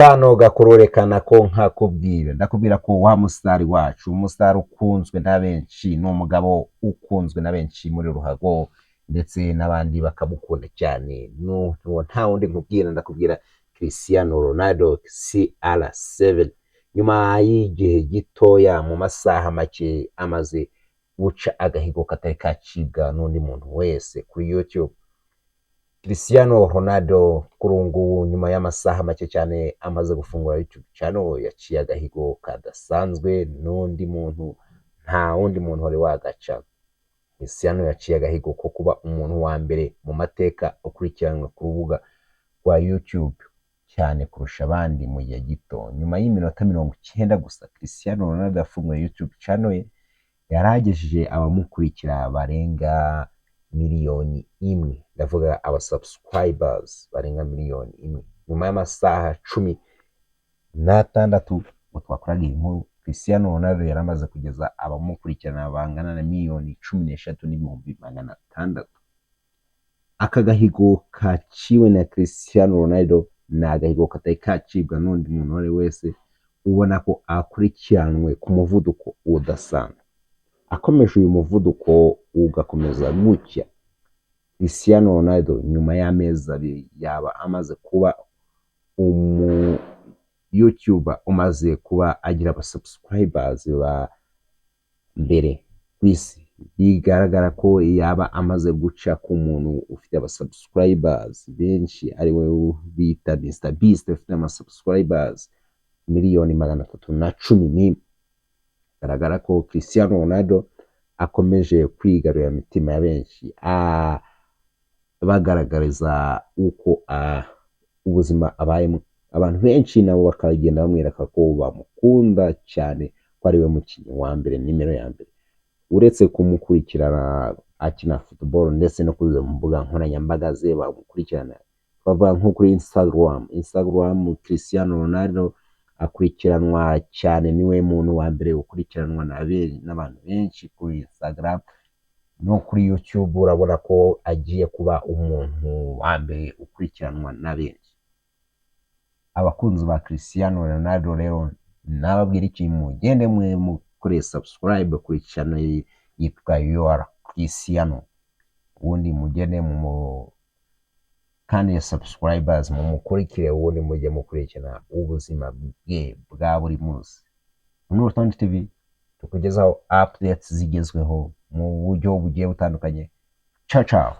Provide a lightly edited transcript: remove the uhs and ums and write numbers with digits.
Kano gakurorekana ko ndakubwira ko wa musitari wacu, umusitari ukunzwe na benshi, ni umugabo ukunzwe na benshi muri ruhago ndetse n'abandi bakamukunda cyane, nta wundi nkubwira, ndakubwira Cristiano Ronaldo CR7. Nyuma y'igihe gitoya, mu masaha make, amaze guca agahigo katari kacibwa n'undi muntu wese kuri YouTube. Cristiano Ronaldo kuri ubu ngubu, nyuma y'amasaha make cyane amaze gufungura YouTube channel, yaciye agahigo kadasanzwe n'undi muntu, nta wundi muntu wari wagaca. Cristiano yaciye agahigo ko kuba umuntu wa mbere mu mateka ukurikiranwa ku rubuga rwa YouTube cyane kurusha abandi mu gihe gito. Nyuma y'iminota 90 gusa, Cristiano Ronaldo yafunguye YouTube channel ye, yaragejeje abamukurikira barenga miliyoni imwe, ndavuga aba subscribers barenga miliyoni imwe. Nyuma y'amasaha 16 twakoraga inkuru, Cristiano Ronaldo yaramaze kugeza abamukurikirana bangana na miliyoni 13,600. Aka gahigo kaciwe na Cristiano Ronaldo ni agahigo katari kacibwa n'undi muntu wari wese, ubona ko akurikiranwe ku muvuduko udasanzwe. Akomeje uyu muvuduko ugakomeza gutya, Cristiano Ronaldo nyuma y'amezi 2 yaba amaze kuba YouTuber umaze kuba agira aba subscribers ba mbere kwisi. Bigaragara ko yaba amaze guca ku muntu ufite aba subscribers benshi, ari we bita Mr Beast, ufite ama subscribers miliyoni 311. Garagara ko Cristiano Ronaldo akomeje kwigarurira imitima ya benshi, bagaragariza uko ubuzima abayemo. Abantu benshi nabo bakagenda bamwereka ko bamukunda cyane, ko ari we mukinnyi wa mbere, nimero ya mbere. Uretse kumukurikirana akina football ndetse no kuza mu mbuga nkoranyambaga ze bamukurikirana, bavuga nko kuri Instagram Cristiano Ronaldo akurikiranwa cyane, niwe muntu wa mbere ukurikiranwa n'abantu benshi kuri Instagram. No kuri YouTube urabona ko agiye kuba umuntu wa mbere ukurikiranwa na benshi. Abakunzi ba Cristiano Ronaldo rero, nababwira iki, mugende mukore subscribe kuri channel yitwa Your Cristiano, ubundi mugende kandi subscribers mumukurikire, ubundi mujye mukurikirana ubuzima bwe bwa buri munsi. Muri Rutonde TV tukugezaho updates zigezweho mu buryo bugiye butandukanye. Ciao ciao.